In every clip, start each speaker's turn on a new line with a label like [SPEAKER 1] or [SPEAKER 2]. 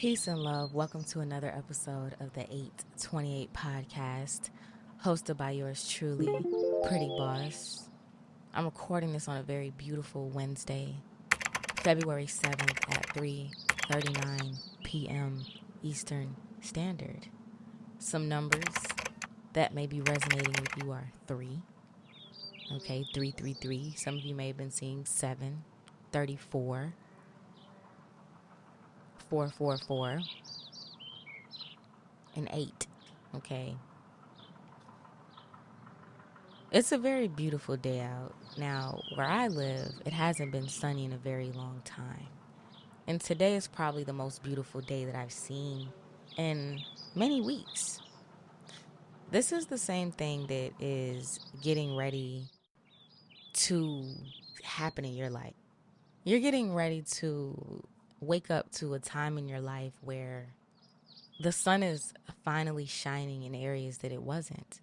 [SPEAKER 1] Peace and love. Welcome to another episode of the 828 podcast, hosted by yours truly, Pretty Boss. I'm recording this on a very beautiful Wednesday, February 7th at 3:39 p.m. Eastern Standard. Some numbers that may be resonating with you are 3, okay, 333. Some of you may have been seeing 7, 34, 444, and 8, okay. It's a very beautiful day out. Now, where I live, it hasn't been sunny in a very long time. And today is probably the most beautiful day that I've seen in many weeks. This is the same thing that is getting ready to happen in your life. You're getting ready to wake up to a time in your life where the sun is finally shining in areas that it wasn't.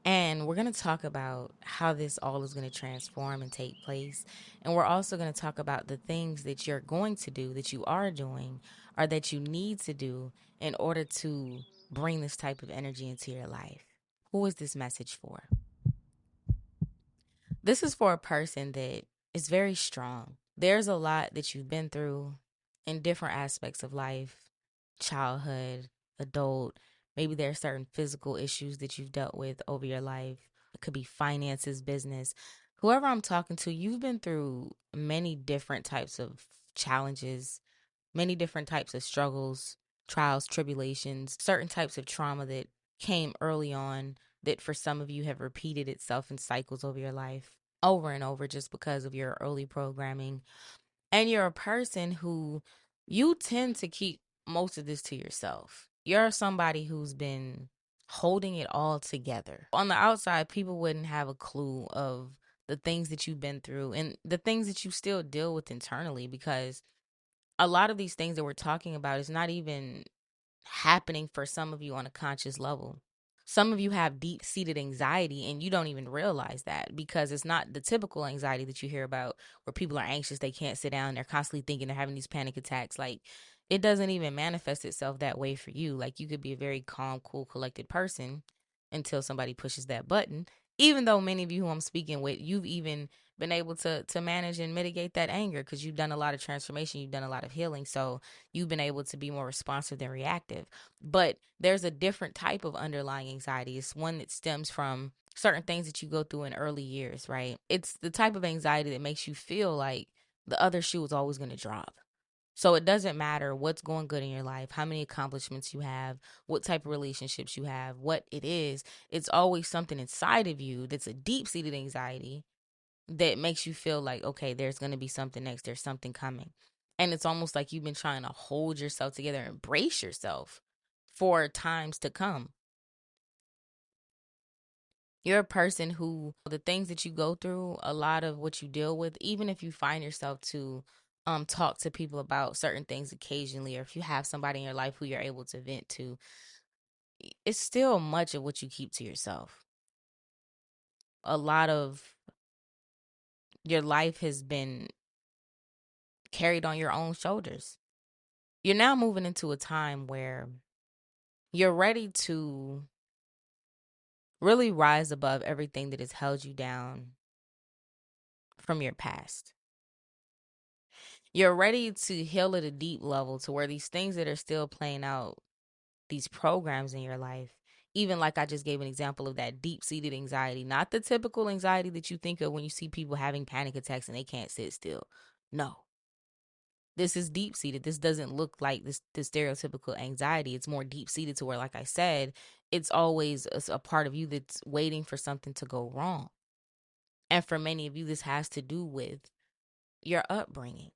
[SPEAKER 1] And we're going to talk about how this all is going to transform and take place. And we're also going to talk about the things that you're going to do, that you are doing, or that you need to do in order to bring this type of energy into your life. Who is this message for? This is for a person that is very strong. There's a lot that you've been through in different aspects of life, childhood, adult. Maybe there are certain physical issues that you've dealt with over your life. It could be finances, business. Whoever I'm talking to, you've been through many different types of challenges, many different types of struggles, trials, tribulations, certain types of trauma that came early on that for some of you have repeated itself in cycles over your life over and over just because of your early programming. And you're a person who you tend to keep most of this to yourself. You're somebody who's been holding it all together. On the outside, people wouldn't have a clue of the things that you've been through and the things that you still deal with internally, because a lot of these things that we're talking about is not even happening for some of you on a conscious level. Some of you have deep seated anxiety and you don't even realize that, because it's not the typical anxiety that you hear about where people are anxious, they can't sit down, they're constantly thinking, they're having these panic attacks. Like, it doesn't even manifest itself that way for you. Like, you could be a very calm, cool, collected person until somebody pushes that button. Even though many of you who I'm speaking with, you've even been able to manage and mitigate that anger because you've done a lot of transformation, you've done a lot of healing. So you've been able to be more responsive than reactive. But there's a different type of underlying anxiety. It's one that stems from certain things that you go through in early years, right? It's the type of anxiety that makes you feel like the other shoe is always going to drop. So it doesn't matter what's going good in your life, how many accomplishments you have, what type of relationships you have, what it is. It's always something inside of you that's a deep seated anxiety that makes you feel like, okay, there's going to be something next, there's something coming. And it's almost like you've been trying to hold yourself together and brace yourself for times to come. You're a person who, the things that you go through, a lot of what you deal with, even if you find yourself to talk to people about certain things occasionally, or if you have somebody in your life who you're able to vent to, it's still much of what you keep to yourself. A lot of your life has been carried on your own shoulders. You're now moving into a time where you're ready to really rise above everything that has held you down from your past. You're ready to heal at a deep level to where these things that are still playing out, these programs in your life, even like I just gave an example of that deep seated anxiety, not the typical anxiety that you think of when you see people having panic attacks and they can't sit still. No, this is deep seated. This doesn't look like this stereotypical anxiety. It's more deep seated to where, like I said, it's always a part of you that's waiting for something to go wrong. And for many of you, this has to do with your upbringing.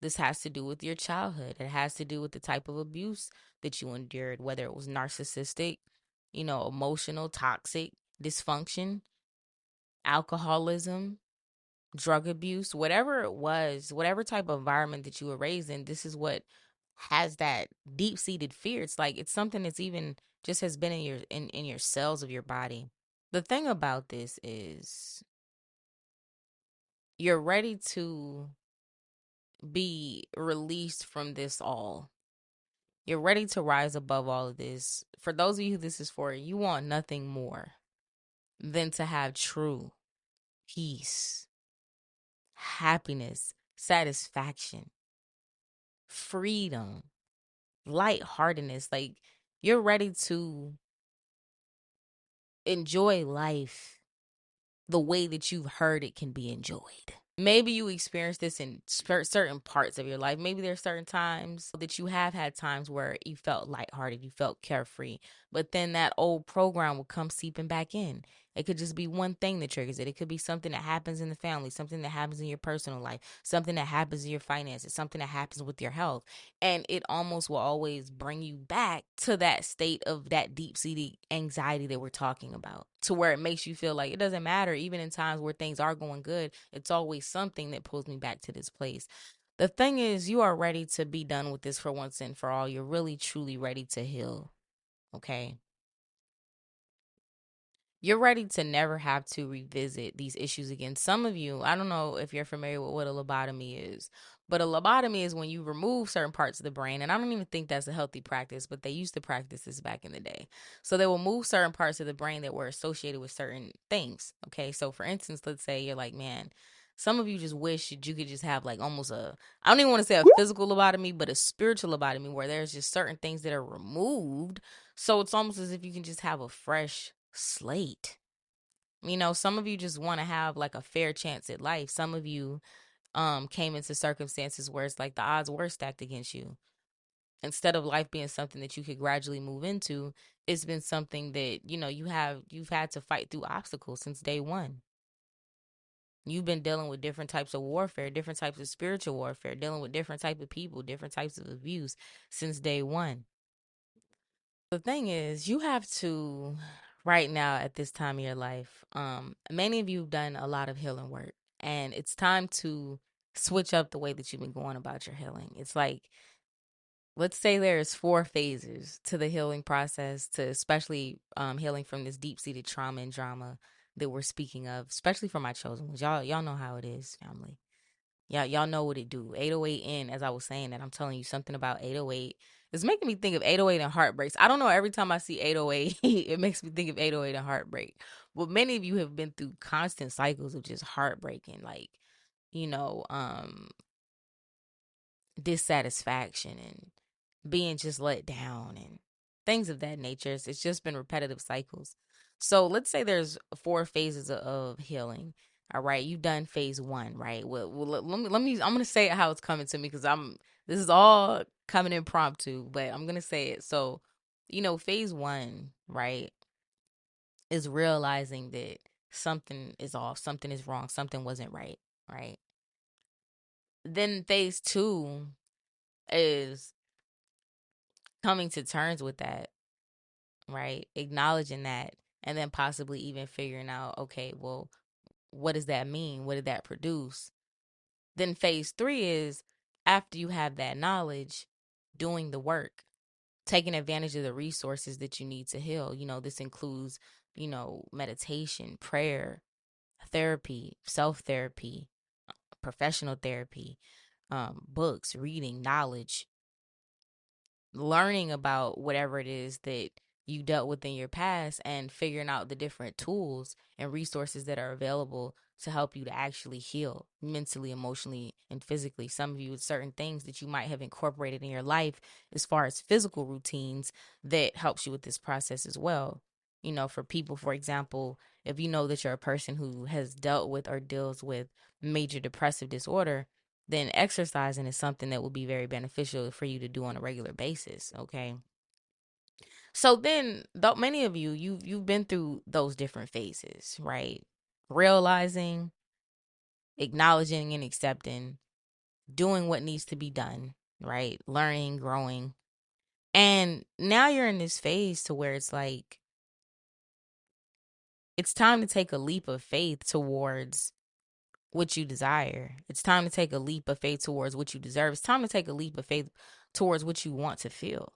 [SPEAKER 1] This has to do with your childhood. It has to do with the type of abuse that you endured, whether it was narcissistic, emotional, toxic, dysfunction, alcoholism, drug abuse, whatever it was, whatever type of environment that you were raised in. This is what has that deep seated fear. It's like it's something that's even just has been in your cells of your body. The thing about this is you're ready to be released from this all. You're ready to rise above all of this. For those of you who this is for, you want nothing more than to have true peace, happiness, satisfaction, freedom, lightheartedness. Like, you're ready to enjoy life the way that you've heard it can be enjoyed. Maybe you experience this in certain parts of your life. Maybe there's certain times that you have had times where you felt lighthearted, you felt carefree, but then that old program will come seeping back in. It could just be one thing that triggers it. It could be something that happens in the family, something that happens in your personal life, something that happens in your finances, something that happens with your health. And it almost will always bring you back to that state of that deep seated anxiety that we're talking about, to where it makes you feel like it doesn't matter. Even in times where things are going good, it's always something that pulls me back to this place. The thing is, you are ready to be done with this for once and for all. You're really, truly ready to heal. Okay. You're ready to never have to revisit these issues again. Some of you, I don't know if you're familiar with what a lobotomy is, but a lobotomy is when you remove certain parts of the brain. And I don't even think that's a healthy practice, but they used to practice this back in the day. So they will move certain parts of the brain that were associated with certain things. Okay. So for instance, let's say you're like, man, some of you just wish that you could just have like almost I don't even want to say a physical lobotomy, but a spiritual lobotomy where there's just certain things that are removed. So it's almost as if you can just have a fresh slate. Some of you just want to have like a fair chance at life. Some of you came into circumstances where it's like the odds were stacked against you. Instead of life being something that you could gradually move into, it's been something that, you've had to fight through obstacles since day one. You've been dealing with different types of warfare, different types of spiritual warfare, dealing with different types of people, different types of abuse since day one. The thing is, you have to, right now at this time of your life, many of you have done a lot of healing work, and it's time to switch up the way that you've been going about your healing. It's like, let's say there's 4 phases to the healing process, to especially healing from this deep-seated trauma and drama that we're speaking of, especially for my chosen ones. Y'all know how it is, family. Y'all know what it do. 808N, as I was saying that, I'm telling you something about 808. It's making me think of 808 and heartbreaks. I don't know, every time I see 808, it makes me think of 808 and heartbreak. But many of you have been through constant cycles of just heartbreaking, like, you know, um, dissatisfaction and being just let down and things of that nature. It's just been repetitive cycles. So let's say there's 4 phases of healing. All right, you've done phase one, right? Well, let me. I'm gonna say it how it's coming to me because This is all coming impromptu, but I'm gonna say it. So, phase one, right, is realizing that something is off, something is wrong, something wasn't right, right. Then phase two is coming to terms with that, right? Acknowledging that, and then possibly even figuring out, okay, well, what does that mean? What did that produce? Then phase three is, after you have that knowledge, doing the work, taking advantage of the resources that you need to heal. This includes, meditation, prayer, therapy, self therapy, professional therapy, books, reading, knowledge, learning about whatever it is that you dealt with in your past, and figuring out the different tools and resources that are available to help you to actually heal mentally, emotionally, and physically. Some of you, with certain things that you might have incorporated in your life as far as physical routines that helps you with this process as well. For people, for example, if you know that you're a person who has dealt with or deals with major depressive disorder, then exercising is something that will be very beneficial for you to do on a regular basis. Okay. So then, though many of you've been through those different phases, right? Realizing, acknowledging, and accepting, doing what needs to be done, right? Learning, growing. And now you're in this phase to where it's like, it's time to take a leap of faith towards what you desire. It's time to take a leap of faith towards what you deserve. It's time to take a leap of faith towards what you want to feel.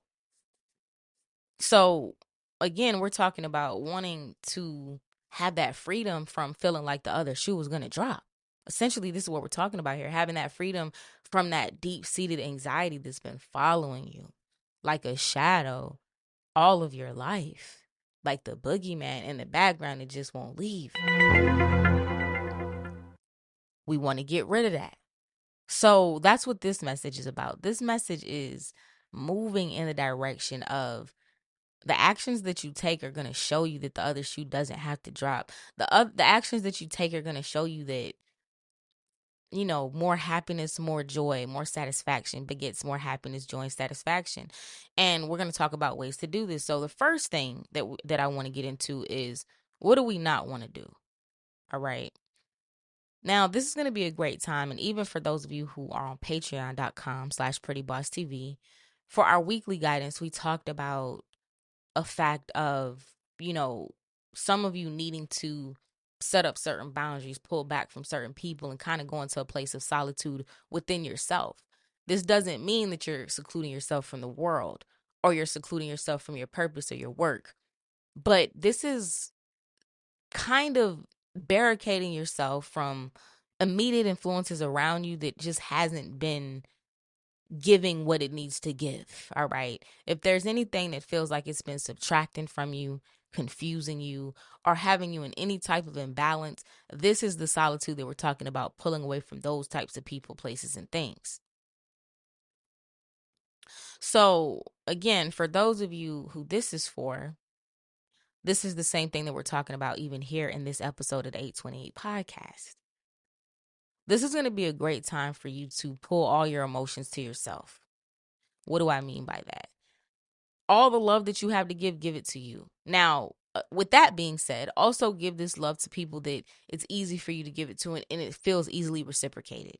[SPEAKER 1] So, again, we're talking about wanting to have that freedom from feeling like the other shoe was going to drop. Essentially, this is what we're talking about here, having that freedom from that deep-seated anxiety that's been following you. like a shadow all of your life, like the boogeyman in the background that just won't leave. We want to get rid of that. So that's what this message is about. This message is moving in the direction of the actions that you take are going to show you that the other shoe doesn't have to drop. The actions that you take are going to show you that, you know, more happiness, more joy, more satisfaction begets more happiness, joy, and satisfaction. And we're going to talk about ways to do this. So the first thing that I want to get into is, what do we not want to do? All right. Now, this is going to be a great time. And even for those of you who are on patreon.com/prettybosstv, for our weekly guidance, we talked about a fact of, you know, some of you needing to set up certain boundaries, pull back from certain people, and kind of go into a place of solitude within yourself. This doesn't mean that you're secluding yourself from the world or you're secluding yourself from your purpose or your work. But this is kind of barricading yourself from immediate influences around you that just hasn't been giving what it needs to give. All right. If there's anything that feels like it's been subtracting from you, confusing you, or having you in any type of imbalance, this is the solitude that we're talking about, pulling away from those types of people, places, and things. So, again, for those of you who this is for, this is the same thing that we're talking about even here in this episode of the 828 podcast. This is going to be a great time for you to pull all your emotions to yourself. What do I mean by that? All the love that you have to give it to you. Now, with that being said, also give this love to people that it's easy for you to give it to, and it feels easily reciprocated.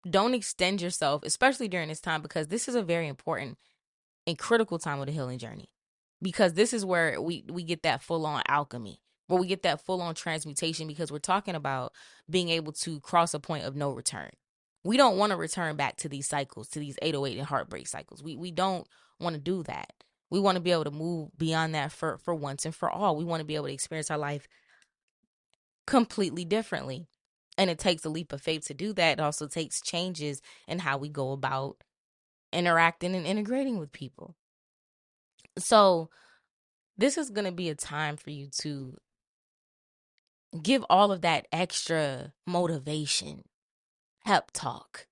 [SPEAKER 1] Don't extend yourself, especially during this time, because this is a very important and critical time of the healing journey. Because this is where we get that full-on alchemy, where we get that full-on transmutation, because we're talking about being able to cross a point of no return. We don't want to return back to these cycles, to these 808 and heartbreak cycles. We don't want to do that. We want to be able to move beyond that for once and for all. We want to be able to experience our life completely differently. And it takes a leap of faith to do that. It also takes changes in how we go about interacting and integrating with people. So this is going to be a time for you to give all of that extra motivation, pep talk,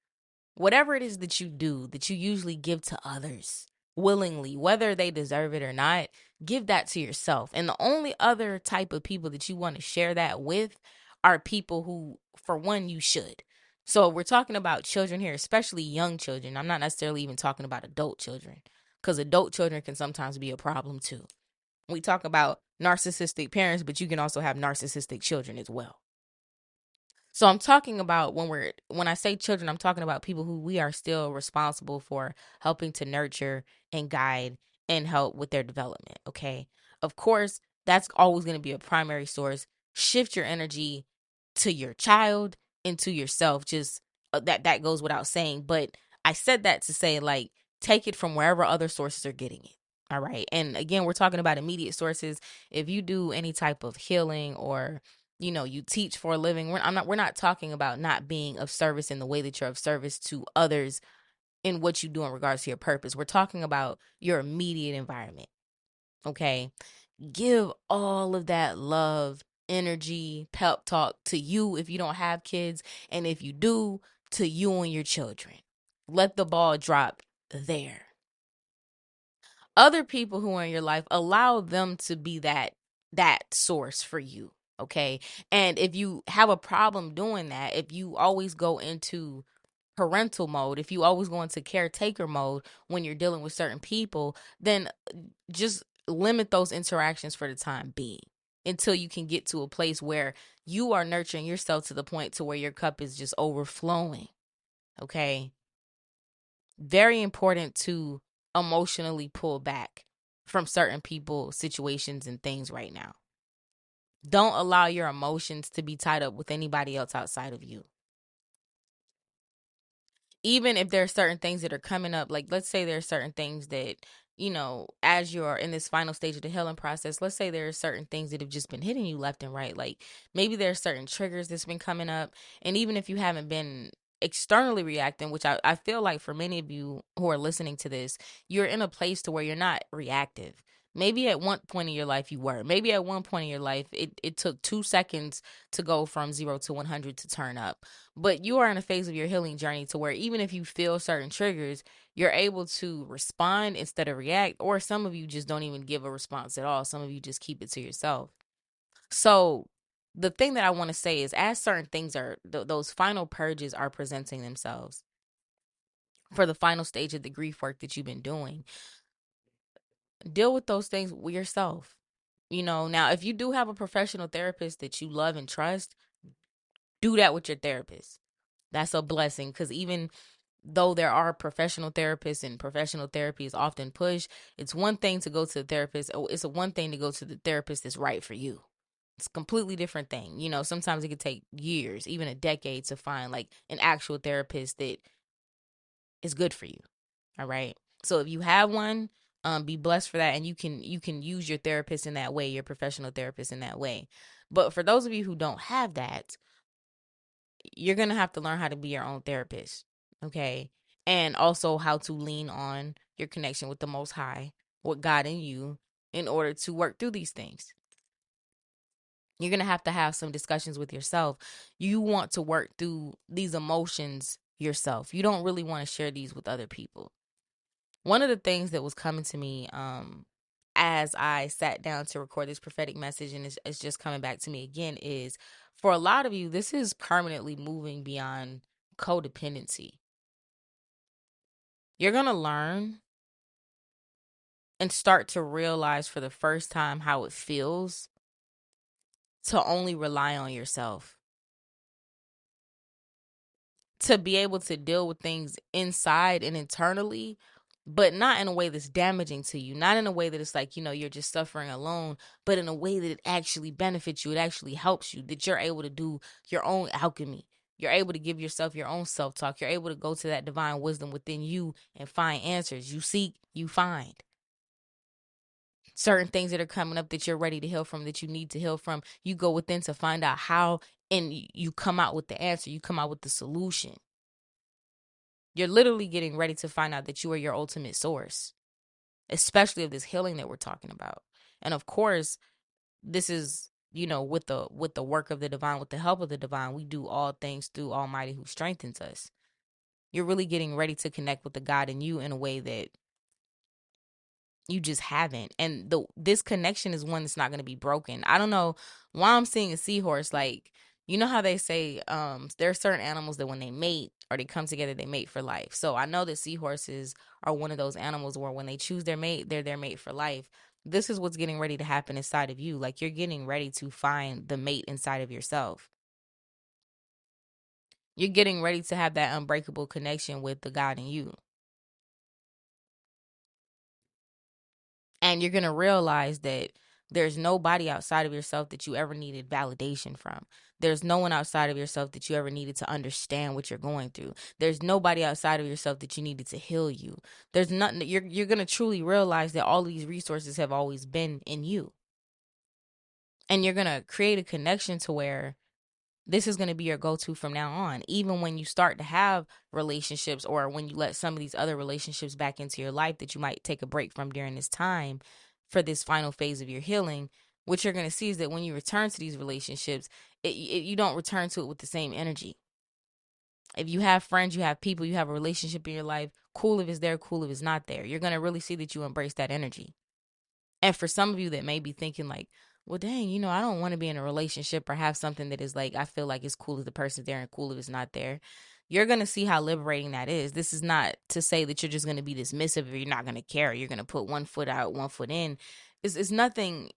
[SPEAKER 1] whatever it is that you do, that you usually give to others willingly, whether they deserve it or not. Give that to yourself. And the only other type of people that you want to share that with are people who, for one, you should. So we're talking about children here, especially young children. I'm not necessarily even talking about adult children, because adult children can sometimes be a problem too. We talk about narcissistic parents, but you can also have narcissistic children as well. So I'm talking about, when I say children, I'm talking about people who we are still responsible for helping to nurture and guide and help with their development. Okay. Of course, that's always going to be a primary source. Shift your energy to your child and to yourself. Just that goes without saying. But I said that to say, like, take it from wherever other sources are getting it. All right. And again, we're talking about immediate sources. If you do any type of healing, or you teach for a living, we're not talking about not being of service in the way that you're of service to others in what you do in regards to your purpose. We're talking about your immediate environment. Okay. Give all of that love, energy, pep talk to you if you don't have kids. And if you do, to you and your children. Let the ball drop there. Other people who are in your life, allow them to be that source for you. Okay. And if you have a problem doing that, if you always go into parental mode, if you always go into caretaker mode when you're dealing with certain people, then just limit those interactions for the time being, until you can get to a place where you are nurturing yourself to the point to where your cup is just overflowing. Okay. Very important to emotionally pull back from certain people, situations, and things right now. Don't allow your emotions to be tied up with anybody else outside of you. Even if there are certain things that are coming up, like let's say there are certain things that, as you're in this final stage of the healing process, let's say there are certain things that have just been hitting you left and right. Like maybe there are certain triggers that's been coming up. And even if you haven't been externally reacting, which I feel like for many of you who are listening to this, you're in a place to where you're not reactive. Maybe at one point in your life you were. Maybe at one point in your life it took 2 seconds to go from 0 to 100 to turn up. But you are in a phase of your healing journey to where even if you feel certain triggers, you're able to respond instead of react. Or some of you just don't even give a response at all. Some of you just keep it to yourself. So the thing that I want to say is, as certain things are, those final purges are presenting themselves for the final stage of the grief work that you've been doing, deal with those things with yourself. Now, if you do have a professional therapist that you love and trust, do that with your therapist. That's a blessing, because even though there are professional therapists and professional therapy is often pushed, it's one thing to go to the therapist. It's a one thing to go to the therapist that's right for you. It's a completely different thing. Sometimes it could take years, even a decade, to find like an actual therapist that is good for you. All right. So if you have one, be blessed for that, and you can use your therapist in that way, your professional therapist in that way. But for those of you who don't have that, you're gonna have to learn how to be your own therapist, okay? And also how to lean on your connection with the Most High, with God in you, in order to work through these things. You're going to have some discussions with yourself. You want to work through these emotions yourself. You don't really want to share these with other people. One of the things that was coming to me as I sat down to record this prophetic message, and it's just coming back to me again, is for a lot of you, this is permanently moving beyond codependency. You're going to learn and start to realize for the first time how it feels to only rely on yourself, to be able to deal with things inside and internally, but not in a way that's damaging to you, not in a way that it's like, you're just suffering alone, but in a way that it actually benefits you, it actually helps you, that you're able to do your own alchemy. You're able to give yourself your own self-talk. You're able to go to that divine wisdom within you and find answers. You seek, you find. Certain things that are coming up that you're ready to heal from, that you need to heal from, you go within to find out how, and you come out with the answer. You come out with the solution. You're literally getting ready to find out that you are your ultimate source, especially of this healing that we're talking about. And of course, this is, with the work of the divine, with the help of the divine, we do all things through Almighty who strengthens us. You're really getting ready to connect with the God in you in a way that you just haven't. And this connection is one that's not going to be broken. I don't know why I'm seeing a seahorse. Like, you know how they say there are certain animals that when they mate or they come together, they mate for life. So I know that seahorses are one of those animals where when they choose their mate, they're their mate for life. This is what's getting ready to happen inside of you. Like, you're getting ready to find the mate inside of yourself. You're getting ready to have that unbreakable connection with the God in you. And you're going to realize that there's nobody outside of yourself that you ever needed validation from. There's no one outside of yourself that you ever needed to understand what you're going through. There's nobody outside of yourself that you needed to heal you. There's nothing. You're going to truly realize that all of these resources have always been in you. And you're going to create a connection to where this is going to be your go-to from now on. Even when you start to have relationships, or when you let some of these other relationships back into your life that you might take a break from during this time for this final phase of your healing, what you're going to see is that when you return to these relationships, you don't return to it with the same energy. If you have friends, you have people, you have a relationship in your life, cool if it's there, cool if it's not there. You're going to really see that you embrace that energy. And for some of you that may be thinking like, well, dang, I don't want to be in a relationship or have something that is like, I feel like it's cool if the person's there and cool if it's not there. You're going to see how liberating that is. This is not to say that you're just going to be dismissive or you're not going to care. You're going to put one foot out, one foot in. It's nothing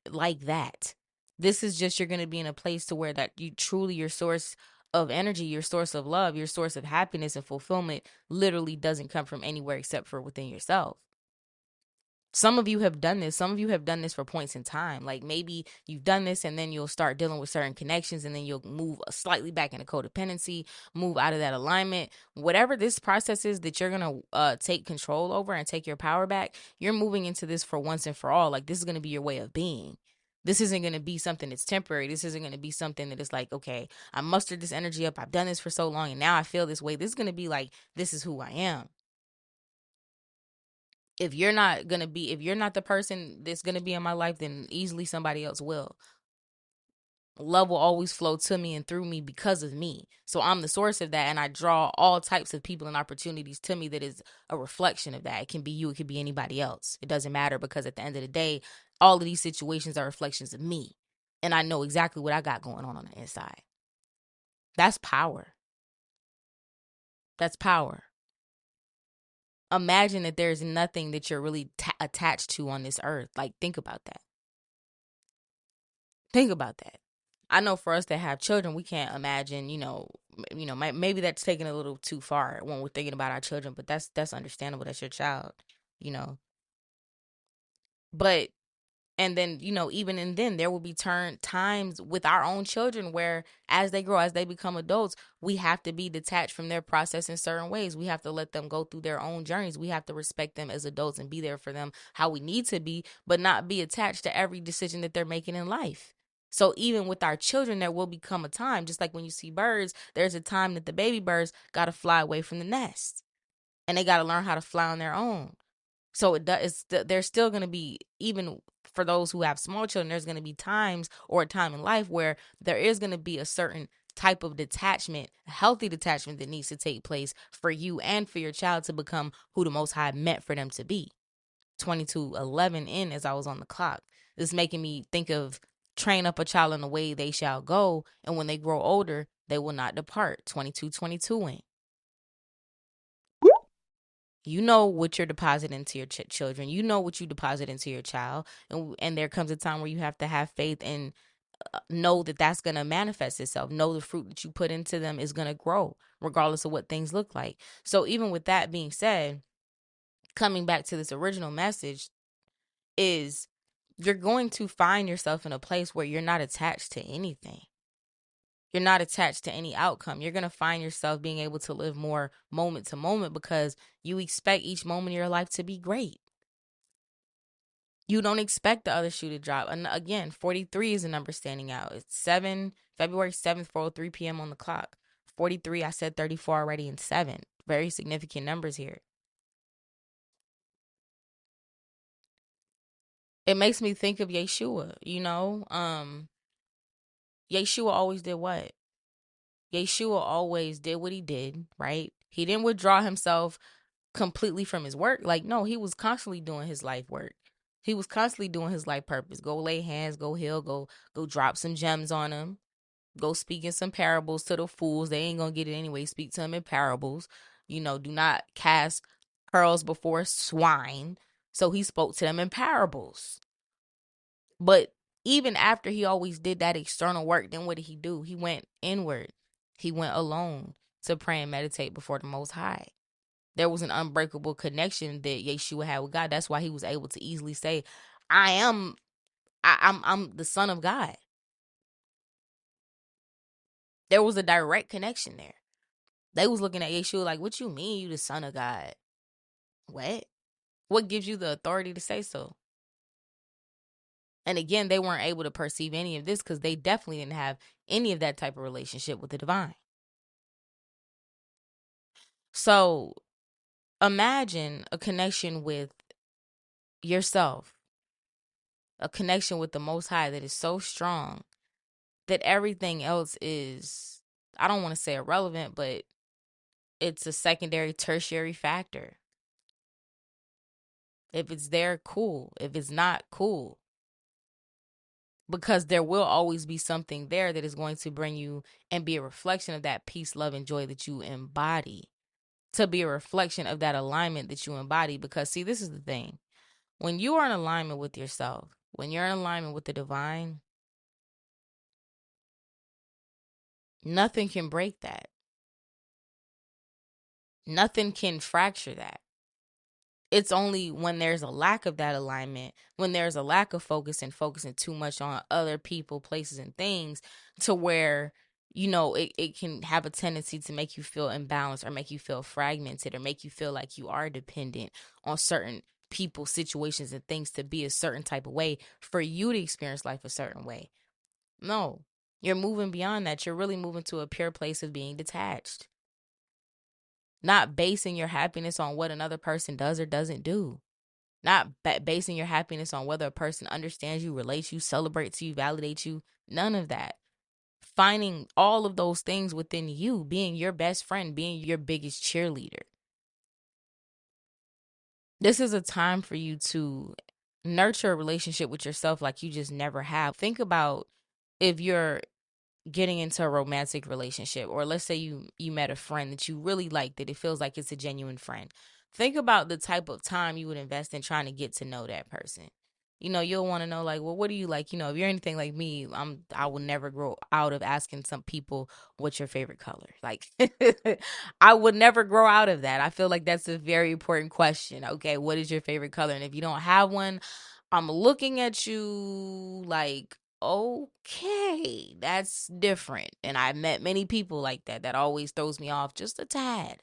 [SPEAKER 1] like that. This is just, you're going to be in a place to where that you truly, your source of energy, your source of love, your source of happiness and fulfillment literally doesn't come from anywhere except for within yourself. Some of you have done this. Some of you have done this for points in time. Like, maybe you've done this and then you'll start dealing with certain connections and then you'll move slightly back into codependency, move out of that alignment. Whatever this process is that you're going to take control over and take your power back, you're moving into this for once and for all. Like, this is going to be your way of being. This isn't going to be something that's temporary. This isn't going to be something that is like, okay, I mustered this energy up. I've done this for so long and now I feel this way. This is going to be like, this is who I am. If you're not the person that's going to be in my life, then easily somebody else will. Love will always flow to me and through me because of me. So I'm the source of that, and I draw all types of people and opportunities to me that is a reflection of that. It can be you, it could be anybody else. It doesn't matter, because at the end of the day, all of these situations are reflections of me. And I know exactly what I got going on the inside. That's power. That's power. Imagine that there's nothing that you're really attached to on this earth. Like, think about that. Think about that. I know for us that have children, we can't imagine, maybe that's taking a little too far when we're thinking about our children, but that's understandable. That's your child, you know. But and then, even and then there will be times with our own children where as they grow, as they become adults, we have to be detached from their process in certain ways. We have to let them go through their own journeys. We have to respect them as adults and be there for them how we need to be, but not be attached to every decision that they're making in life. So even with our children, there will become a time, just like when you see birds, there's a time that the baby birds got to fly away from the nest and they got to learn how to fly on their own. So there's still going to be, even for those who have small children, there's going to be times or a time in life where there is going to be a certain type of detachment, healthy detachment, that needs to take place for you and for your child to become who the Most High meant for them to be. 22:11 in, as I was on the clock, it's making me think of train up a child in the way they shall go, and when they grow older, they will not depart. 22:22 in. You know what you're depositing into your children. You know what you deposit into your child. And there comes a time where you have to have faith and know that that's going to manifest itself. Know the fruit that you put into them is going to grow, regardless of what things look like. So even with that being said, coming back to this original message is you're going to find yourself in a place where you're not attached to anything. You're not attached to any outcome. You're going to find yourself being able to live more moment to moment because you expect each moment of your life to be great. You don't expect the other shoe to drop. And again, 43 is a number standing out. It's February 7th, 4:03 p.m. on the clock. 43, I said 34 already, and 7. Very significant numbers here. It makes me think of Yeshua, Yeshua always did what? Yeshua always did what he did, right? He didn't withdraw himself completely from his work. Like, no, he was constantly doing his life work. He was constantly doing his life purpose. Go lay hands, go heal, go drop some gems on them. Go speak in some parables to the fools. They ain't gonna get it anyway. Speak to them in parables. Do not cast pearls before swine. So he spoke to them in parables. But even after he always did that external work, then what did he do? He went inward. He went alone to pray and meditate before the Most High. There was an unbreakable connection that Yeshua had with God. That's why he was able to easily say, I'm the Son of God. There was a direct connection there. They was looking at Yeshua like, what you mean you the Son of God? What? What gives you the authority to say so? And again, they weren't able to perceive any of this because they definitely didn't have any of that type of relationship with the divine. So imagine a connection with yourself, a connection with the Most High that is so strong that everything else is, I don't want to say irrelevant, but it's a secondary, tertiary factor. If it's there, cool. If it's not, cool. Because there will always be something there that is going to bring you and be a reflection of that peace, love, and joy that you embody. To be a reflection of that alignment that you embody. Because, see, this is the thing. When you are in alignment with yourself, when you're in alignment with the divine, nothing can break that. Nothing can fracture that. It's only when there's a lack of that alignment, when there's a lack of focus and focusing too much on other people, places, and things, to where, it can have a tendency to make you feel imbalanced or make you feel fragmented or make you feel like you are dependent on certain people, situations, and things to be a certain type of way for you to experience life a certain way. No, you're moving beyond that. You're really moving to a pure place of being detached, not basing your happiness on what another person does or doesn't do, not basing your happiness on whether a person understands you, relates you, celebrates you, validates you. None of that. Finding all of those things within you, being your best friend, being your biggest cheerleader. This is a time for you to nurture a relationship with yourself like you just never have. Think about if you're getting into a romantic relationship, or let's say you met a friend that you really like, that it feels like it's a genuine friend. Think about the type of time you would invest in trying to get to know that person. You'll want to know, like, well, what do you like? If you're anything like me, I will never grow out of asking some people what's your favorite color. Like, I would never grow out of that. I feel like that's a very important question. Okay, what is your favorite color? And if you don't have one, I'm looking at you like, okay, that's different. And I've met many people like that. That always throws me off just a tad.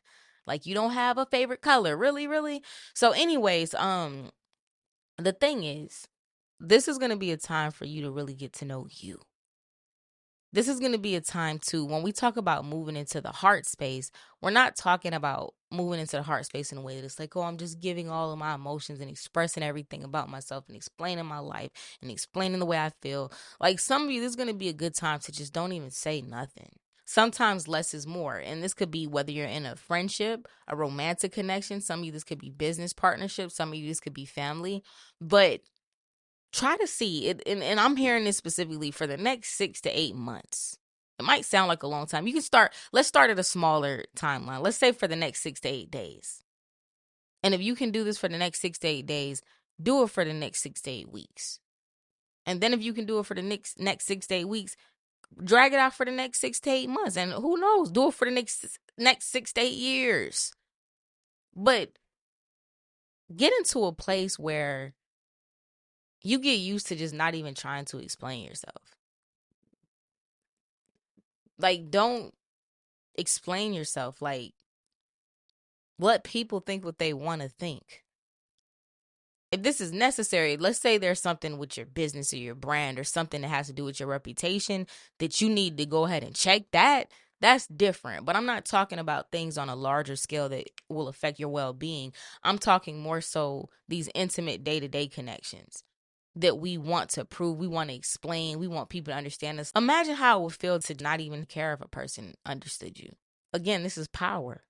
[SPEAKER 1] Like, you don't have a favorite color. Really, really? So, anyways, the thing is, this is going to be a time for you to really get to know you. This is going to be a time too, when we talk about moving into the heart space, we're not talking about moving into the heart space in a way that's like, oh, I'm just giving all of my emotions and expressing everything about myself and explaining my life and explaining the way I feel. Like, some of you, this is going to be a good time to just don't even say nothing. Sometimes less is more. And this could be whether you're in a friendship, a romantic connection. Some of you, this could be business partnership. Some of you, this could be family. But try to see it, and I'm hearing this specifically for the next 6 to 8 months. It might sound like a long time. Let's start at a smaller timeline. Let's say for the next 6 to 8 days. And if you can do this for the next 6 to 8 days, do it for the next 6 to 8 weeks. And then if you can do it for the next 6 to 8 weeks, drag it out for the next 6 to 8 months. And who knows, do it for the next 6 to 8 years. But get into a place where you get used to just not even trying to explain yourself. Like, don't explain yourself. Like, let people think what they want to think. If this is necessary, let's say there's something with your business or your brand or something that has to do with your reputation that you need to go ahead and check that. That's different. But I'm not talking about things on a larger scale that will affect your well-being. I'm talking more so these intimate day-to-day connections that we want to prove, we want to explain, we want people to understand us. Imagine how it would feel to not even care if a person understood you. Again, this is power.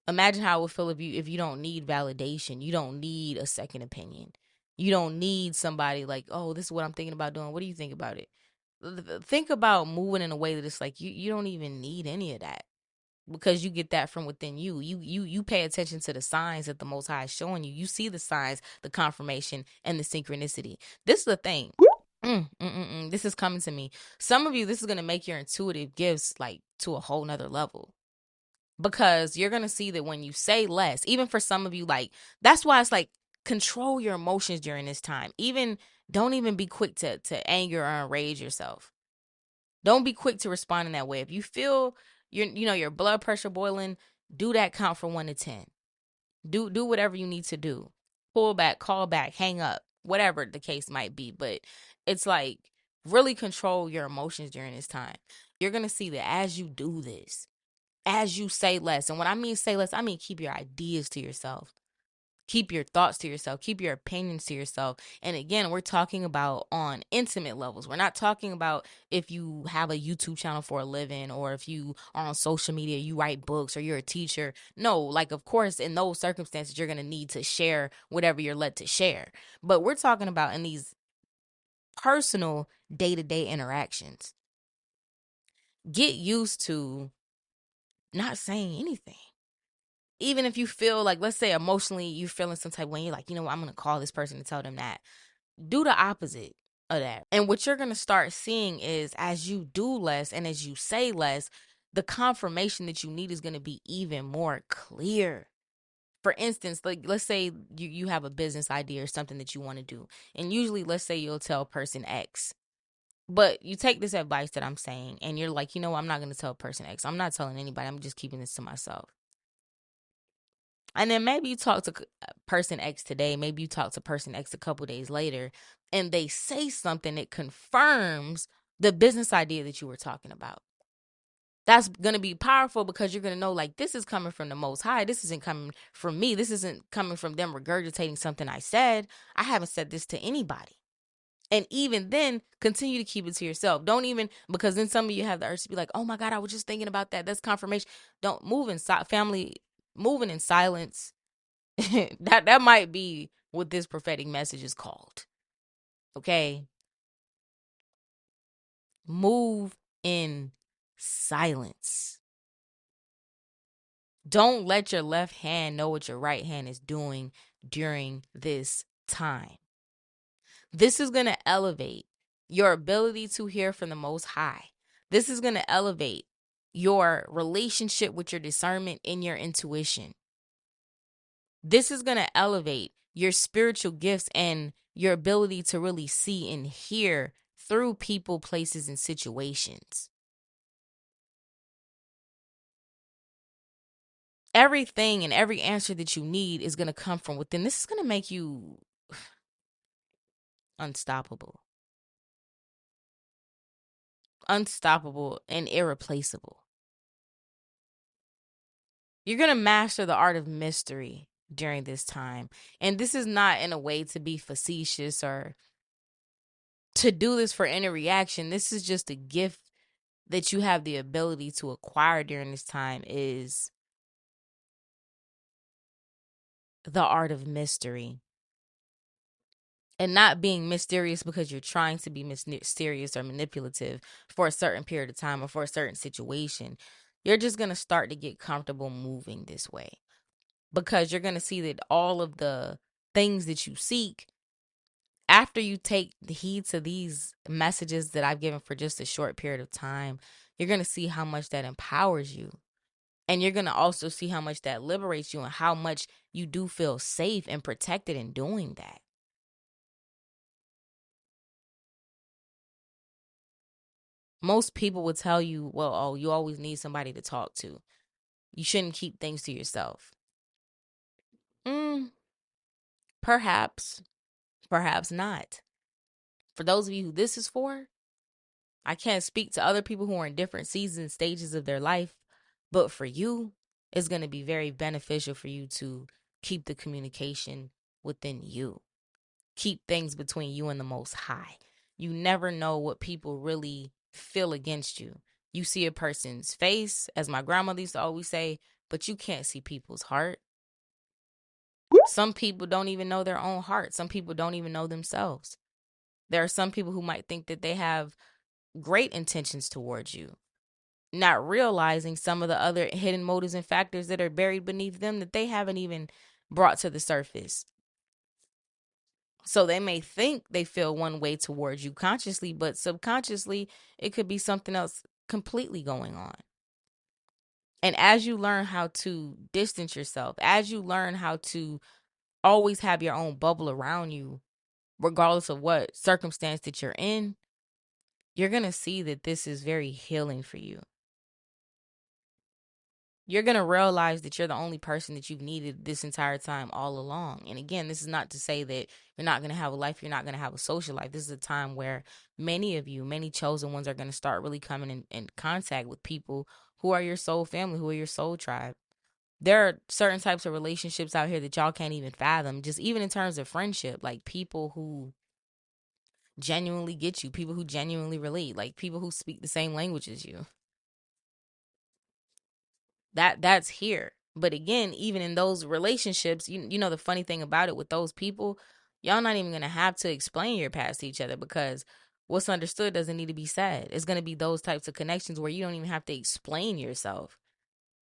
[SPEAKER 1] Imagine how it would feel if you don't need validation, you don't need a second opinion, you don't need somebody like, oh, this is what I'm thinking about doing. What do you think about it? Think about moving in a way that it's like you don't even need any of that, because you get that from within you. You pay attention to the signs that the Most High is showing you. You see the signs, the confirmation, and the synchronicity. This is the thing. This is coming to me. Some of you, this is going to make your intuitive gifts like to a whole nother level, because you're going to see that when you say less, even for some of you, like, that's why it's like, control your emotions during this time. Don't even be quick to anger or enrage yourself. Don't be quick to respond in that way. If you feel your blood pressure boiling, do that count from 1 to 10. Do whatever you need to do. Pull back, call back, hang up, whatever the case might be. But it's like, really control your emotions during this time. You're gonna see that as you do this, as you say less, and when I mean say less, I mean keep your ideas to yourself. Keep your thoughts to yourself. Keep your opinions to yourself. And again, we're talking about on intimate levels. We're not talking about if you have a YouTube channel for a living, or if you are on social media, you write books, or you're a teacher. No, like, of course, in those circumstances, you're going to need to share whatever you're led to share. But we're talking about in these personal day-to-day interactions. Get used to not saying anything. Even if you feel like, let's say emotionally you're feeling some type of way, you're like, I'm going to call this person and tell them that. Do the opposite of that. And what you're going to start seeing is, as you do less and as you say less, the confirmation that you need is going to be even more clear. For instance, like, let's say you have a business idea or something that you want to do. And usually, let's say you'll tell person X. But you take this advice that I'm saying and you're like, I'm not going to tell person X. I'm not telling anybody. I'm just keeping this to myself. And then maybe you talk to person X today, maybe you talk to person X a couple days later, and they say something that confirms the business idea that you were talking about. That's going to be powerful because you're going to know, like, this is coming from the Most High. This isn't coming from me. This isn't coming from them regurgitating something I said. I haven't said this to anybody. And even then, continue to keep it to yourself. Don't even, because then some of you have the urge to be like, oh my God, I was just thinking about that. That's confirmation. Don't move in family, moving in silence. that might be what this prophetic message is called. Okay? Move in silence. Don't let your left hand know what your right hand is doing during this time. This is going to elevate your ability to hear from the Most High. This is going to elevate your relationship with your discernment and your intuition. This is going to elevate your spiritual gifts and your ability to really see and hear through people, places, and situations. Everything and every answer that you need is going to come from within. This is going to make you unstoppable. Unstoppable and irreplaceable. You're going to master the art of mystery during this time. And this is not in a way to be facetious or to do this for any reaction. This is just a gift that you have the ability to acquire during this time, is the art of mystery. And not being mysterious because you're trying to be mysterious or manipulative for a certain period of time or for a certain situation. You're just going to start to get comfortable moving this way, because you're going to see that all of the things that you seek, after you take the heed to these messages that I've given for just a short period of time, you're going to see how much that empowers you. And you're going to also see how much that liberates you and how much you do feel safe and protected in doing that. Most people would tell you, well, oh, you always need somebody to talk to. You shouldn't keep things to yourself. Perhaps, perhaps not. For those of you who this is for, I can't speak to other people who are in different seasons, stages of their life, but for you, it's going to be very beneficial for you to keep the communication within you. Keep things between you and the Most High. You never know what people really feel against you. You see a person's face, as my grandmother used to always say, but you can't see people's heart. Some people don't even know their own heart. Some people don't even know themselves. There are some people who might think that they have great intentions towards you, not realizing some of the other hidden motives and factors that are buried beneath them that they haven't even brought to the surface. So they may think they feel one way towards you consciously, but subconsciously, it could be something else completely going on. And as you learn how to distance yourself, as you learn how to always have your own bubble around you, regardless of what circumstance that you're in, you're going to see that this is very healing for you. You're going to realize that you're the only person that you've needed this entire time all along. And again, this is not to say that you're not going to have a life, you're not going to have a social life. This is a time where many of you, many chosen ones, are going to start really coming in contact with people who are your soul family, who are your soul tribe. There are certain types of relationships out here that y'all can't even fathom, just even in terms of friendship, like people who genuinely get you, people who genuinely relate, like people who speak the same language as you. That's here. But again, even in those relationships, you know the funny thing about it with those people, y'all not even gonna have to explain your past to each other, because what's understood doesn't need to be said. It's gonna be those types of connections where you don't even have to explain yourself.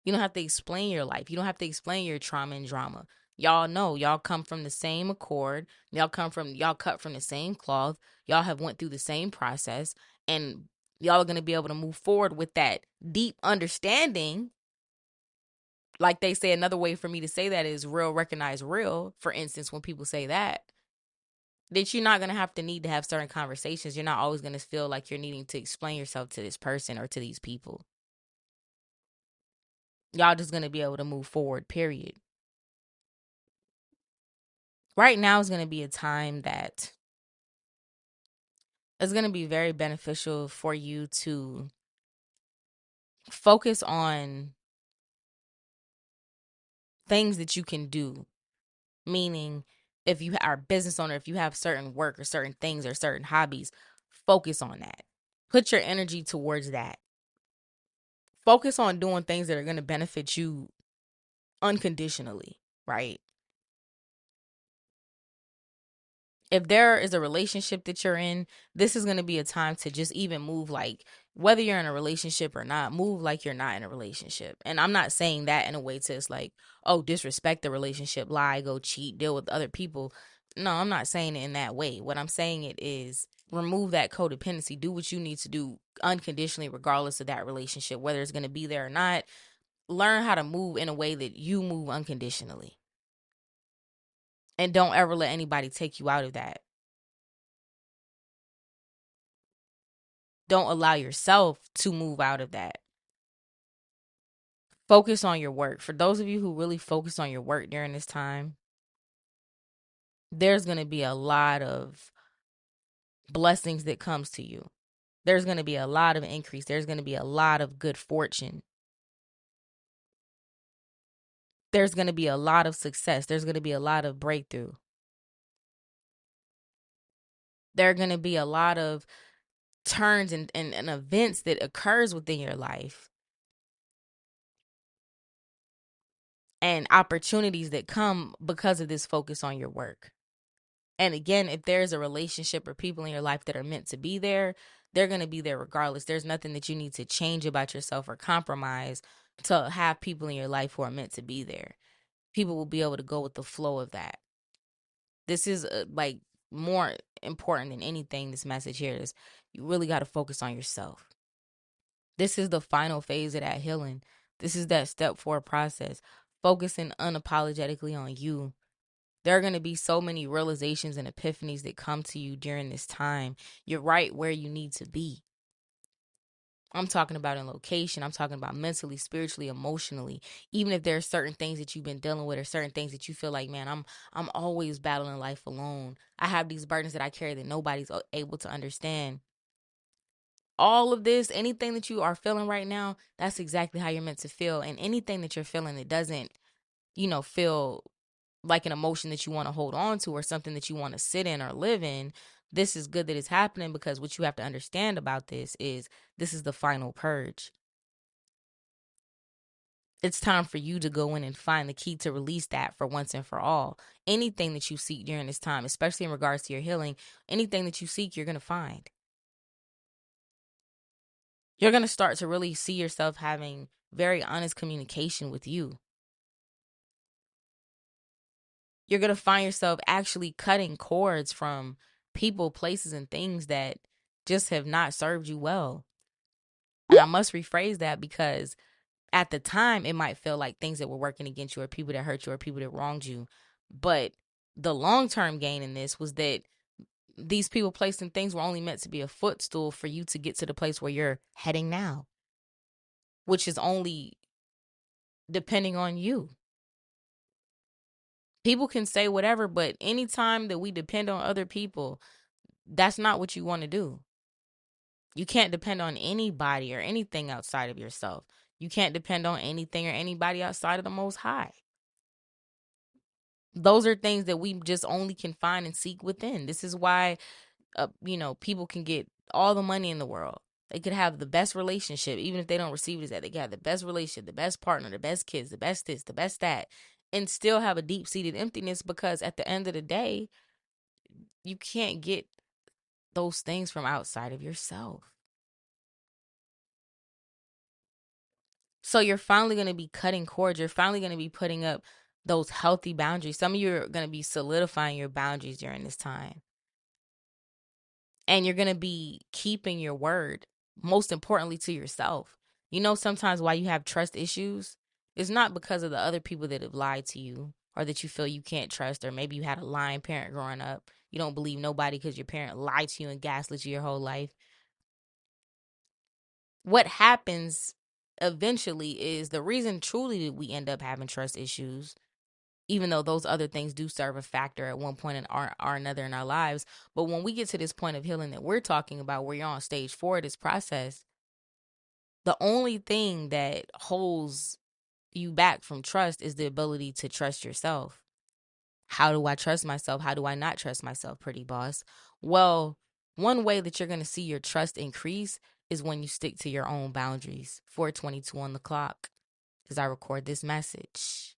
[SPEAKER 1] You don't have to explain your life. You don't have to explain your trauma and drama. Y'all know, y'all come from the same accord. Y'all cut from the same cloth. Y'all have went through the same process, and y'all are gonna be able to move forward with that deep understanding. Like they say, another way for me to say that is real recognize real. For instance, when people say that you're not going to need to have certain conversations. You're not always going to feel like you're needing to explain yourself to this person or to these people. Y'all just going to be able to move forward, period. Right now is going to be a time that is going to be very beneficial for you to focus on things that you can do. Meaning, if you are a business owner, if you have certain work or certain things or certain hobbies, focus on that. Put your energy towards that. Focus on doing things that are going to benefit you unconditionally, right? If there is a relationship that you're in, this is going to be a time to just even move like, whether you're in a relationship or not, move like you're not in a relationship. And I'm not saying that in a way to, it's like, oh, disrespect the relationship, lie, go cheat, deal with other people. No, I'm not saying it in that way. What I'm saying it is remove that codependency, do what you need to do unconditionally, regardless of that relationship, whether it's going to be there or not. Learn how to move in a way that you move unconditionally. And don't ever let anybody take you out of that. Don't allow yourself to move out of that. Focus on your work. For those of you who really focus on your work during this time, there's going to be a lot of blessings that comes to you. There's going to be a lot of increase. There's going to be a lot of good fortune. There's going to be a lot of success. There's going to be a lot of breakthrough. There are going to be a lot of turns and events that occurs within your life and opportunities that come because of this focus on your work. And again, if there's a relationship or people in your life that are meant to be there, they're going to be there regardless. There's nothing that you need to change about yourself or compromise to have people in your life who are meant to be there. People will be able to go with the flow of that. This is like more important than anything. This message here is you really got to focus on yourself. This is the final phase of that healing. This is that step 4 process. Focusing unapologetically on you. There are going to be so many realizations and epiphanies that come to you during this time. You're right where you need to be. I'm talking about in location. I'm talking about mentally, spiritually, emotionally. Even if there are certain things that you've been dealing with or certain things that you feel like, man, I'm always battling life alone. I have these burdens that I carry that nobody's able to understand. All of this, anything that you are feeling right now, that's exactly how you're meant to feel. And anything that you're feeling that doesn't, feel like an emotion that you want to hold on to or something that you want to sit in or live in, this is good that it's happening, because what you have to understand about this is the final purge. It's time for you to go in and find the key to release that for once and for all. Anything that you seek during this time, especially in regards to your healing, anything that you seek, you're going to find. You're going to start to really see yourself having very honest communication with you. You're going to find yourself actually cutting cords from people, places, and things that just have not served you well. And I must rephrase that, because at the time, it might feel like things that were working against you or people that hurt you or people that wronged you. But the long-term gain in this was that these people, places, and things were only meant to be a footstool for you to get to the place where you're heading now, which is only depending on you. People can say whatever, but anytime that we depend on other people, that's not what you want to do. You can't depend on anybody or anything outside of yourself. You can't depend on anything or anybody outside of the Most High. Those are things that we just only can find and seek within. This is why, people can get all the money in the world. They could have the best relationship, even if they don't receive it as that. They could have the best relationship, the best partner, the best kids, the best this, the best that, and still have a deep-seated emptiness, because at the end of the day, you can't get those things from outside of yourself. So you're finally going to be cutting cords. You're finally going to be putting up those healthy boundaries. Some of you are going to be solidifying your boundaries during this time. And you're going to be keeping your word, most importantly to yourself. Sometimes why you have trust issues is not because of the other people that have lied to you or that you feel you can't trust, or maybe you had a lying parent growing up. You don't believe nobody because your parent lied to you and gaslit you your whole life. What happens eventually is the reason truly that we end up having trust issues, even though those other things do serve a factor at one point or another in our lives. But when we get to this point of healing that we're talking about, where you're on stage 4 of this process, the only thing that holds you back from trust is the ability to trust yourself. How do I trust myself? How do I not trust myself, pretty boss? Well, one way that you're going to see your trust increase is when you stick to your own boundaries. 4:22 on the clock, as I record this message.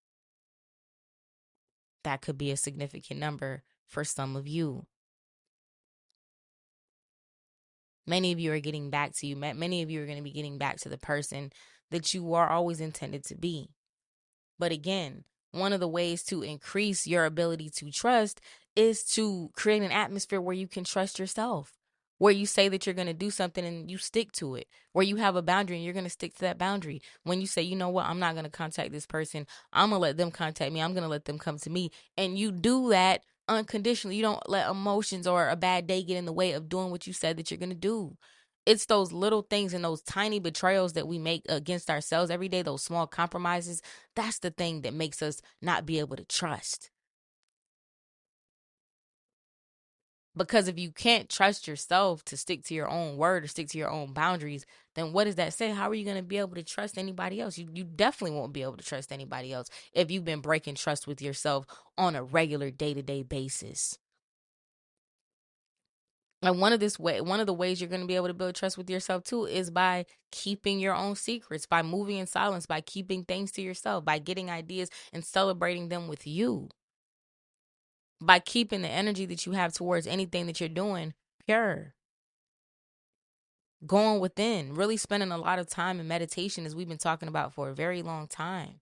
[SPEAKER 1] That could be a significant number for some of you. Many of you are getting back to you. Many of you are going to be getting back to the person that you are always intended to be. But again, one of the ways to increase your ability to trust is to create an atmosphere where you can trust yourself, where you say that you're going to do something and you stick to it, where you have a boundary and you're going to stick to that boundary. When you say, you know what, I'm not going to contact this person, I'm going to let them contact me, I'm going to let them come to me. And you do that unconditionally. You don't let emotions or a bad day get in the way of doing what you said that you're going to do. It's those little things and those tiny betrayals that we make against ourselves every day, those small compromises. That's the thing that makes us not be able to trust. Because if you can't trust yourself to stick to your own word or stick to your own boundaries, then what does that say? How are you going to be able to trust anybody else? You definitely won't be able to trust anybody else if you've been breaking trust with yourself on a regular day-to-day basis. And one of the ways you're going to be able to build trust with yourself too is by keeping your own secrets, by moving in silence, by keeping things to yourself, by getting ideas and celebrating them with you, by keeping the energy that you have towards anything that you're doing pure, going within, really spending a lot of time in meditation, as we've been talking about for a very long time.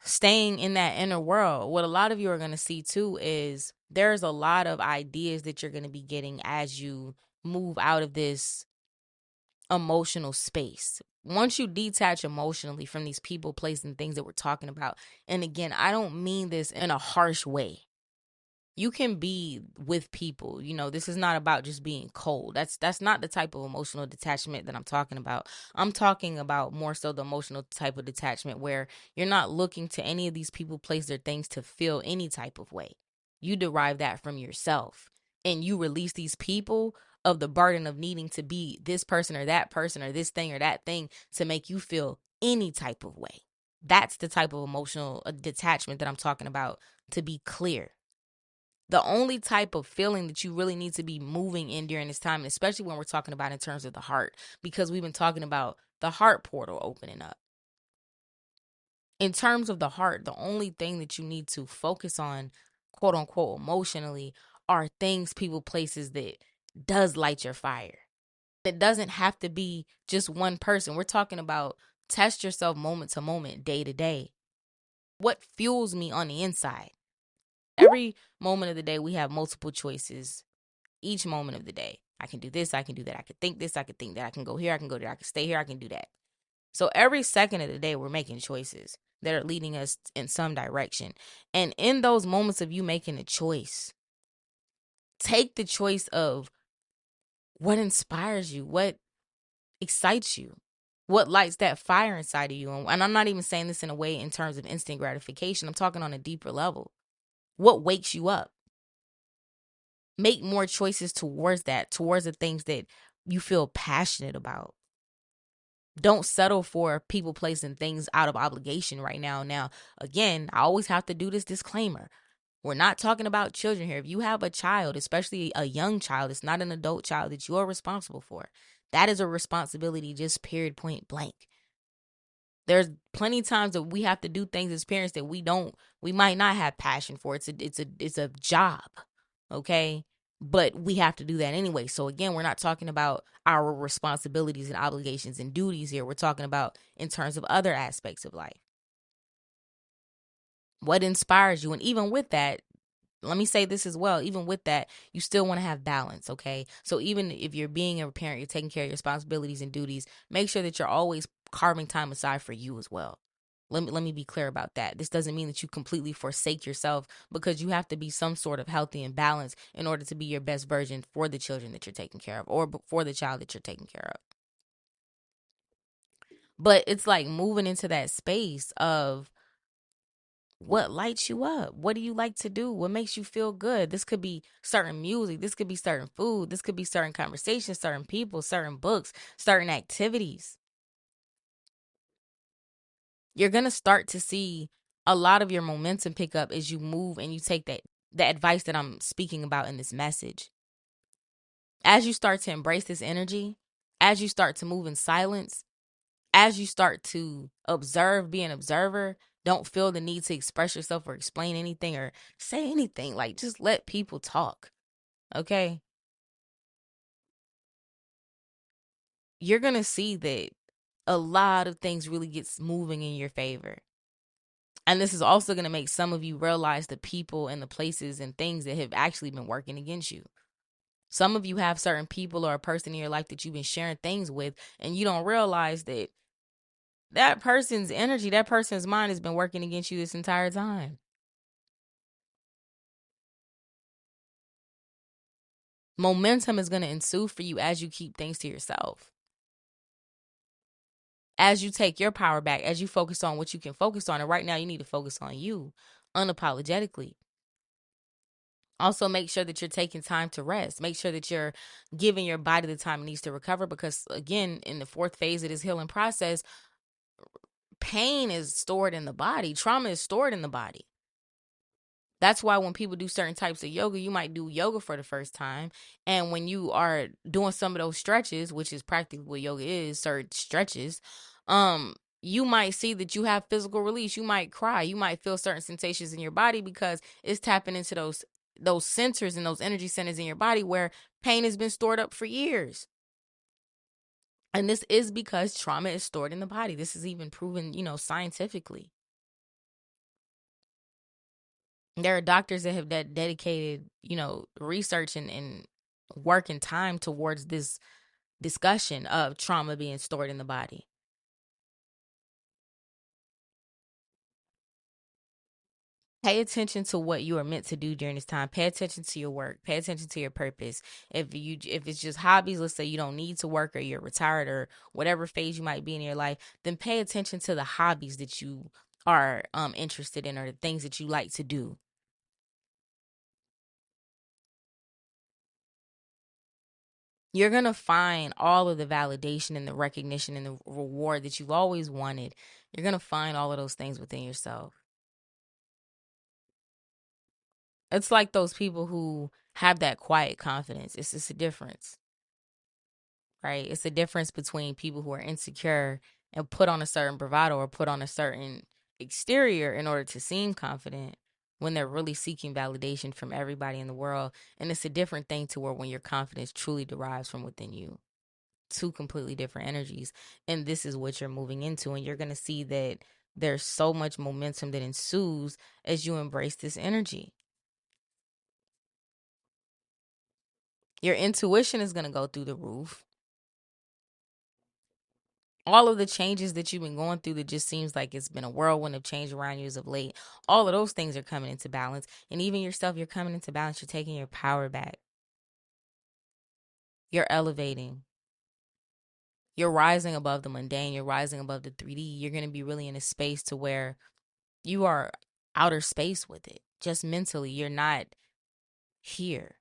[SPEAKER 1] Staying in that inner world. What a lot of you are going to see too is there's a lot of ideas that you're going to be getting as you move out of this emotional space. Once you detach emotionally from these people, places, and things that we're talking about, and again, I don't mean this in a harsh way. You can be with people. This is not about just being cold. That's not the type of emotional detachment that I'm talking about. I'm talking about more so the emotional type of detachment where you're not looking to any of these people, places, or things to feel any type of way. You derive that from yourself, and you release these people of the burden of needing to be this person or that person or this thing or that thing to make you feel any type of way. That's the type of emotional detachment that I'm talking about, to be clear. The only type of feeling that you really need to be moving in during this time, and especially when we're talking about in terms of the heart, because we've been talking about the heart portal opening up. In terms of the heart, the only thing that you need to focus on, quote unquote, emotionally, are things, people, places that does light your fire. It doesn't have to be just one person. We're talking about test yourself moment to moment, day to day. What fuels me on the inside? Every moment of the day, we have multiple choices. Each moment of the day, I can do this, I can do that, I can think this, I can think that, I can go here, I can go there, I can stay here, I can do that. So every second of the day, we're making choices that are leading us in some direction. And in those moments of you making a choice, take the choice of what inspires you, what excites you, what lights that fire inside of you. And I'm not even saying this in a way in terms of instant gratification. I'm talking on a deeper level. What wakes you up? Make more choices towards that, towards the things that you feel passionate about. Don't settle for people, placing things out of obligation right now. Now, again, I always have to do this disclaimer. We're not talking about children here. If you have a child, especially a young child, it's not an adult child that you are responsible for. That is a responsibility, just period, point blank. There's plenty of times that we have to do things as parents that we might not have passion for. It's a job, okay? But we have to do that anyway. So again, we're not talking about our responsibilities and obligations and duties here. We're talking about in terms of other aspects of life. What inspires you? And even with that, let me say this as well. Even with that, you still want to have balance, okay? So even if you're being a parent, you're taking care of your responsibilities and duties, make sure that you're always carving time aside for you as well. Let me be clear about that. This doesn't mean that you completely forsake yourself, because you have to be some sort of healthy and balanced in order to be your best version for the children that you're taking care of, or for the child that you're taking care of. But it's like moving into that space of what lights you up. What do you like to do? What makes you feel good? This could be certain music. This could be certain food. This could be certain conversations, certain people, certain books, certain activities. You're going to start to see a lot of your momentum pick up as you move and you take the advice that I'm speaking about in this message. As you start to embrace this energy, as you start to move in silence, as you start to observe, be an observer, don't feel the need to express yourself or explain anything or say anything. Like, just let people talk. Okay. You're going to see that a lot of things really gets moving in your favor. And this is also going to make some of you realize the people and the places and things that have actually been working against you. Some of you have certain people or a person in your life that you've been sharing things with, and you don't realize that that person's energy, that person's mind has been working against you this entire time. Momentum is going to ensue for you as you keep things to yourself. As you take your power back, as you focus on what you can focus on. And right now, you need to focus on you unapologetically. Also, make sure that you're taking time to rest. Make sure that you're giving your body the time it needs to recover. Because, again, in the fourth phase of this healing process, pain is stored in the body, trauma is stored in the body. That's why when people do certain types of yoga, you might do yoga for the first time. And when you are doing some of those stretches, which is practically what yoga is, certain stretches, you might see that you have physical release. You might cry. You might feel certain sensations in your body because it's tapping into those centers and those energy centers in your body where pain has been stored up for years. And this is because trauma is stored in the body. This is even proven, scientifically. There are doctors that have dedicated, research and work and time towards this discussion of trauma being stored in the body. Pay attention to what you are meant to do during this time. Pay attention to your work. Pay attention to your purpose. If it's just hobbies, let's say you don't need to work or you're retired or whatever phase you might be in your life, then pay attention to the hobbies that you are interested in or the things that you like to do. You're going to find all of the validation and the recognition and the reward that you've always wanted. You're going to find all of those things within yourself. It's like those people who have that quiet confidence. It's just a difference, right? It's a difference between people who are insecure and put on a certain bravado or put on a certain exterior in order to seem confident when they're really seeking validation from everybody in the world. And it's a different thing to where when your confidence truly derives from within you. Two completely different energies, and this is what you're moving into, and you're going to see that there's so much momentum that ensues as you embrace this energy. Your intuition is going to go through the roof. All of the changes that you've been going through that just seems like it's been a whirlwind of change around you as of late, all of those things are coming into balance. And even yourself, you're coming into balance. You're taking your power back. You're elevating. You're rising above the mundane. You're rising above the 3D. You're going to be really in a space to where you are outer space with it. Just mentally, you're not here.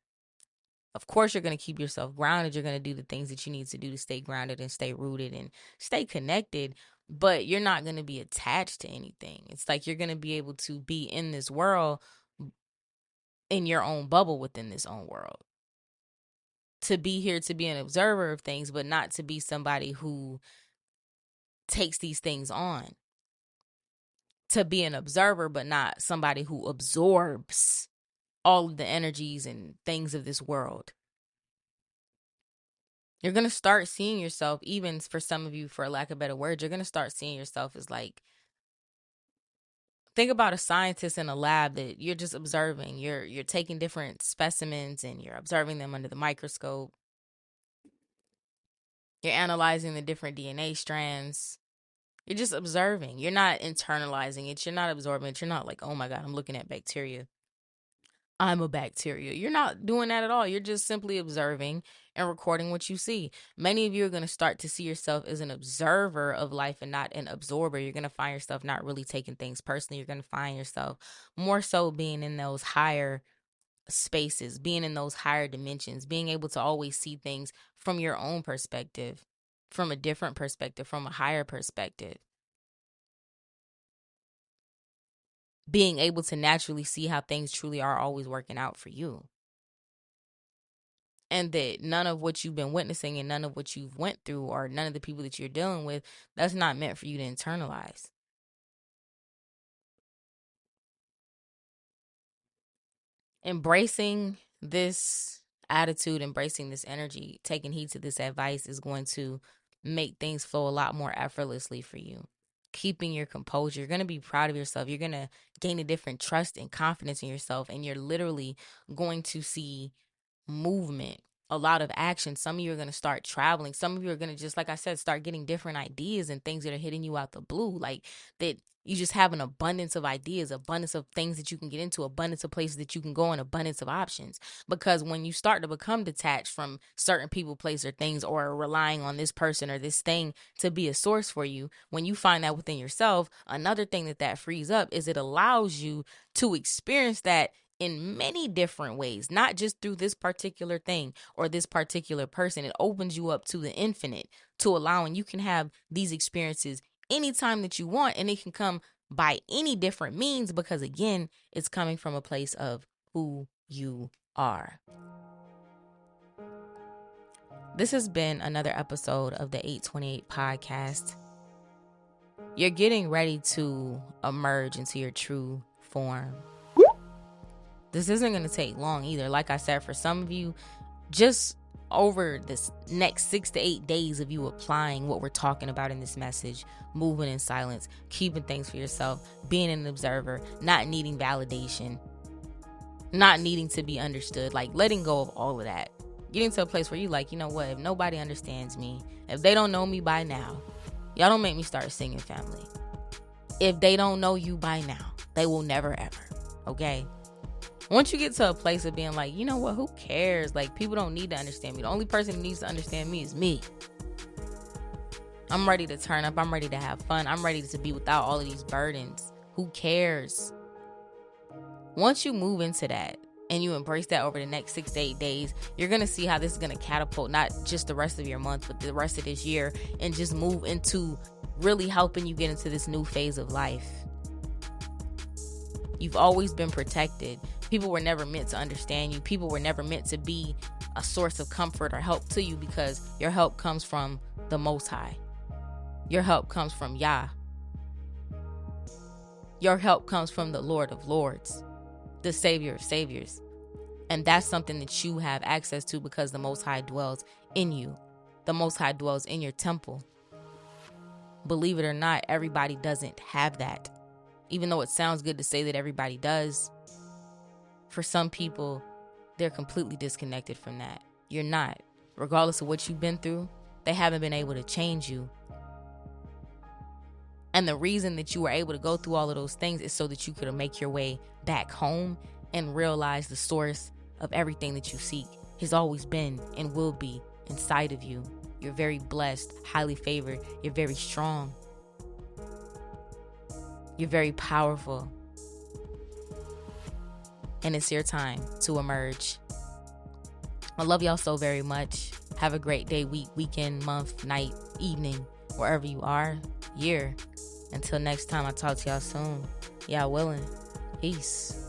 [SPEAKER 1] Of course, you're going to keep yourself grounded. You're going to do the things that you need to do to stay grounded and stay rooted and stay connected. But you're not going to be attached to anything. It's like you're going to be able to be in this world in your own bubble within this own world. To be here to be an observer of things, but not to be somebody who takes these things on. To be an observer, but not somebody who absorbs all of the energies and things of this world. You're going to start seeing yourself, even for some of you, for lack of better words, you're going to start seeing yourself as like, think about a scientist in a lab that you're just observing. You're taking different specimens and you're observing them under the microscope. You're analyzing the different DNA strands. You're just observing. You're not internalizing it. You're not absorbing it. You're not like, oh my God, I'm looking at bacteria. I'm a bacteria. You're not doing that at all. You're just simply observing and recording what you see. Many of you are going to start to see yourself as an observer of life and not an absorber. You're going to find yourself not really taking things personally. You're going to find yourself more so being in those higher spaces, being in those higher dimensions, being able to always see things from your own perspective, from a different perspective, from a higher perspective. Being able to naturally see how things truly are always working out for you. And that none of what you've been witnessing and none of what you've went through or none of the people that you're dealing with, that's not meant for you to internalize. Embracing this attitude, embracing this energy, taking heed to this advice is going to make things flow a lot more effortlessly for you. Keeping your composure, you're going to be proud of yourself. You're going to gain a different trust and confidence in yourself, and you're literally going to see movement, a lot of action. Some of you are going to start traveling. Some of you are going to, just like I said, start getting different ideas and things that are hitting you out the blue. Like that you just have an abundance of ideas, abundance of things that you can get into, abundance of places that you can go, and abundance of options. Because when you start to become detached from certain people, place, or things, or relying on this person or this thing to be a source for you, when you find that within yourself, another thing that frees up is it allows you to experience that in many different ways, not just through this particular thing or this particular person. It opens you up to the infinite, to allowing you can have these experiences anytime that you want, and it can come by any different means because, again, it's coming from a place of who you are. This has been another episode of the 828 podcast. You're getting ready to emerge into your true form. This isn't going to take long either. Like I said, for some of you, just over this next 6 to 8 days of you applying what we're talking about in this message, moving in silence, keeping things for yourself, being an observer, not needing validation, not needing to be understood, like letting go of all of that. Getting to a place where you like, you know what, if nobody understands me, if they don't know me by now, y'all don't make me start singing, family. If they don't know you by now, they will never ever, okay? Once you get to a place of being like, you know what, who cares? Like, people don't need to understand me. The only person who needs to understand me is me. I'm ready to turn up. I'm ready to have fun. I'm ready to be without all of these burdens. Who cares? Once you move into that and you embrace that over the next 6 to 8 days, you're going to see how this is going to catapult not just the rest of your month, but the rest of this year, and just move into really helping you get into this new phase of life. You've always been protected. People were never meant to understand you. People were never meant to be a source of comfort or help to you, because your help comes from the Most High. Your help comes from Yah. Your help comes from the Lord of Lords, the Savior of Saviors. And that's something that you have access to because the Most High dwells in you. The Most High dwells in your temple. Believe it or not, everybody doesn't have that. Even though it sounds good to say that everybody does, for some people, they're completely disconnected from that. You're not. Regardless of what you've been through, they haven't been able to change you. And the reason that you were able to go through all of those things is so that you could make your way back home and realize the source of everything that you seek has always been and will be inside of you. You're very blessed, highly favored. You're very strong. You're very powerful. And it's your time to emerge. I love y'all so very much. Have a great day, week, weekend, month, night, evening, wherever you are, year. Until next time, I'll talk to y'all soon. Y'all willing. Peace.